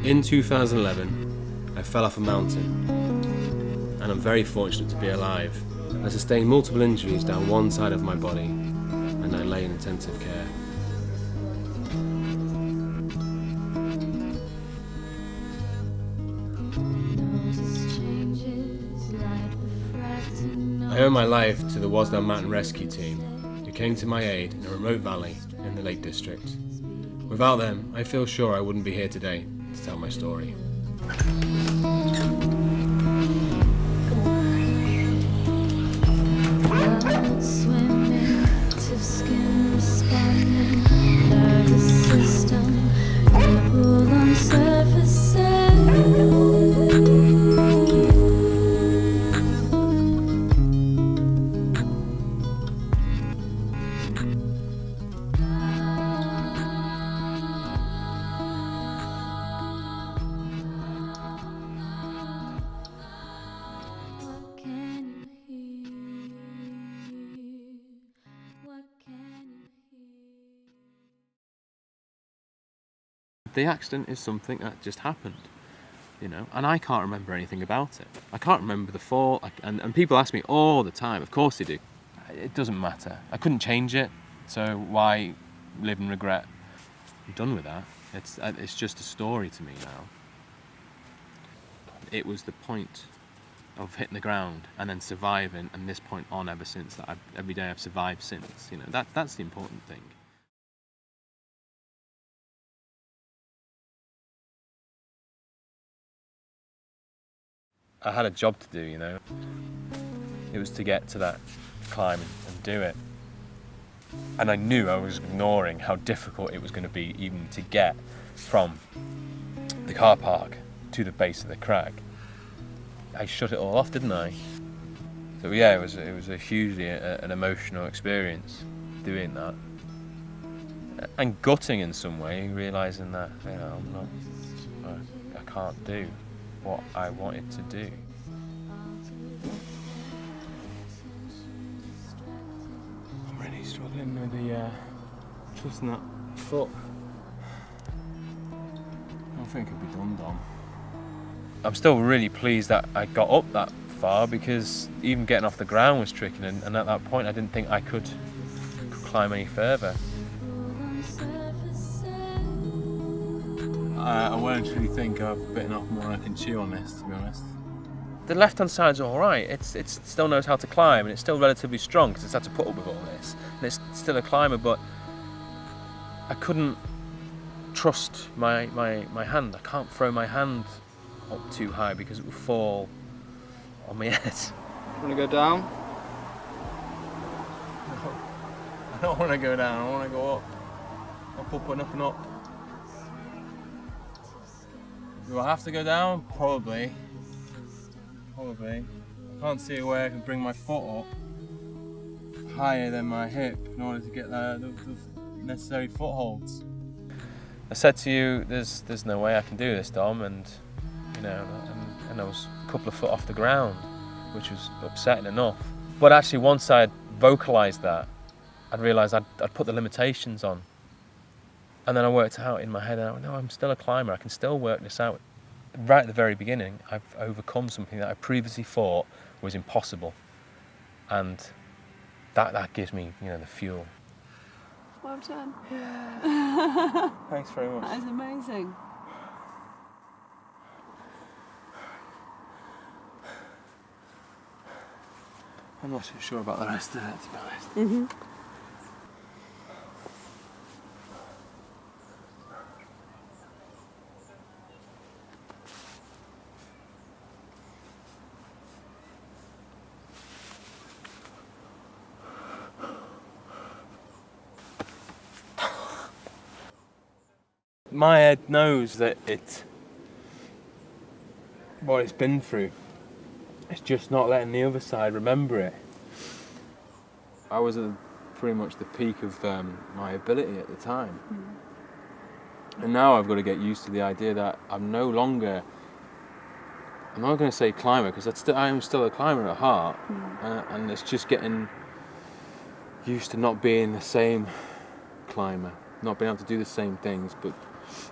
In 2011, I fell off a mountain, and I'm very fortunate to be alive. I sustained multiple injuries down one side of my body, and I lay in intensive care. I owe my life to the Wasdale Mountain Rescue Team, who came to my aid in a remote valley in the Lake District. Without them, I feel sure I wouldn't be here today to tell my story. The accident is something that just happened, you know, and I can't remember anything about it. I can't remember the fall, and people ask me all the time, of course they do. It doesn't matter. I couldn't change it, so why live in regret? I'm done with that. It's just a story to me now. It was the point of hitting the ground and then surviving, and this point on ever since, that every day I've survived since, you know, that's the important thing. I had a job to do, you know. It was to get to that climb and do it. And I knew I was ignoring how difficult it was going to be even to get from the car park to the base of the crag. I shut it all off, didn't I? So yeah, it was a hugely an emotional experience doing that. And gutting in some way, realising that, you know, I can't do what I wanted to do. I'm really struggling with the trusting that foot. I don't think it'll be done, Dom. I'm still really pleased that I got up that far, because even getting off the ground was tricky, and at that point I didn't think I could climb any further. I won't really think I've bitten off more than I can chew on this, to be honest. The left-hand side's all right. It still knows how to climb, and it's still relatively strong because it's had to put up with all this. And it's still a climber, but I couldn't trust my hand. I can't throw my hand up too high because it will fall on my head. Want to go down? No, I don't want to go down. I want to go up. Up and up and up. Do I have to go down? Probably. I can't see a way I can bring my foot up higher than my hip in order to get the necessary footholds. I said to you, there's no way I can do this, Dom, and you know, and I was a couple of foot off the ground, which was upsetting enough. But actually, once I'd vocalised that, I'd realised I'd put the limitations on. And then I worked out in my head, and I went, no, I'm still a climber, I can still work this out. Right at the very beginning, I've overcome something that I previously thought was impossible. And that gives me, you know, the fuel. Well done. Yeah. Thanks very much. That is amazing. I'm not so sure about the rest of it, to be honest. Mm-hmm. My head knows that what it's been through. It's just not letting the other side remember it. I was at pretty much the peak of my ability at the time. And now I've got to get used to the idea that I'm no longer, I'm not going to say climber, because I am still a climber at heart. And it's just getting used to not being the same climber, not being able to do the same things, but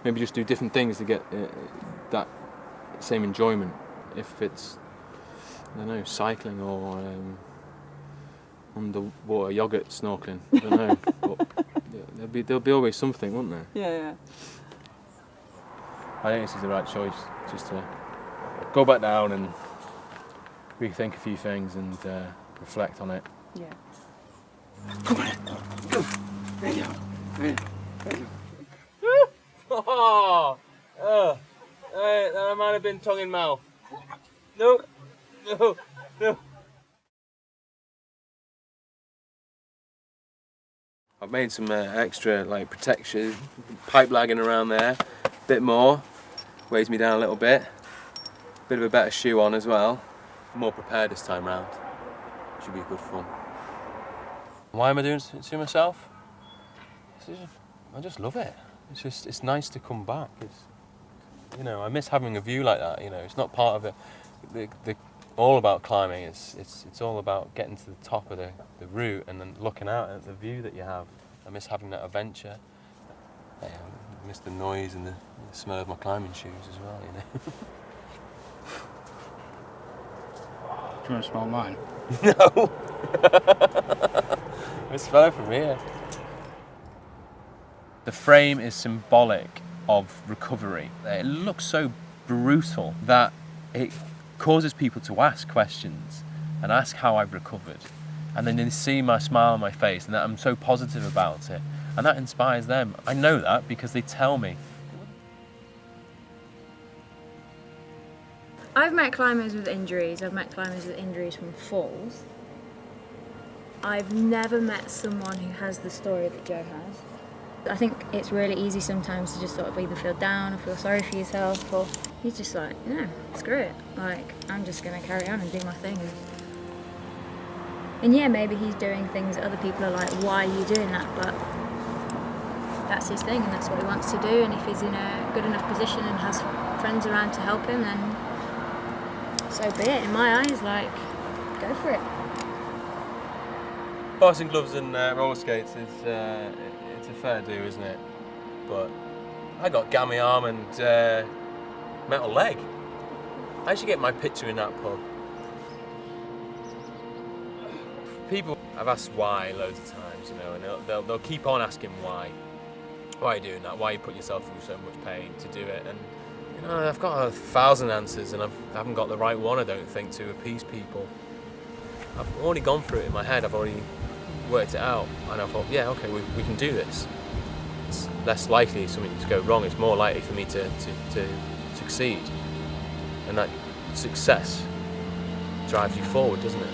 maybe just do different things to get that same enjoyment. If it's, I don't know, cycling or underwater yogurt snorkeling, I don't know. But there'll be always something, won't there? Yeah. I think this is the right choice, just to go back down and rethink a few things and reflect on it. Yeah. Go. There you go. That might have been tongue in mouth. No. I've made some extra protection, pipe lagging around there, a bit more, weighs me down a little bit. Bit of a better shoe on as well. More prepared this time round. Should be good fun. Why am I doing it to myself? I just love it. It's nice to come back. I miss having a view like that. It's not part of the all about climbing. It's all about getting to the top of the route and then looking out at the view that you have. I miss having that adventure. I miss the noise and the smell of my climbing shoes as well. Do you want to smell mine? No. I smell it from here. The frame is symbolic of recovery. It looks so brutal that it causes people to ask questions and ask how I've recovered. And then they see my smile on my face and that I'm so positive about it. And that inspires them. I know that because they tell me. I've met climbers with injuries. I've met climbers with injuries from falls. I've never met someone who has the story that Joe has. I think it's really easy sometimes to just sort of either feel down or feel sorry for yourself, or you're just like, no, screw it. I'm just going to carry on and do my thing. And yeah, maybe he's doing things that other people are like, why are you doing that? But that's his thing and that's what he wants to do. And if he's in a good enough position and has friends around to help him, then so be it. In my eyes, go for it. Boxing gloves and roller skates it's a fair do, isn't it? But I got gammy arm and metal leg. I should get my picture in that pub. People have asked why loads of times, and they'll keep on asking why. Why are you doing that? Why are you putting yourself through so much pain to do it? And I've got 1,000 answers, and I haven't got the right one, I don't think, to appease people. I've already gone through it in my head. I've already worked it out, and I thought, yeah, okay, we can do this. It's less likely something to go wrong. It's more likely for me to succeed, and that success drives you forward, doesn't it?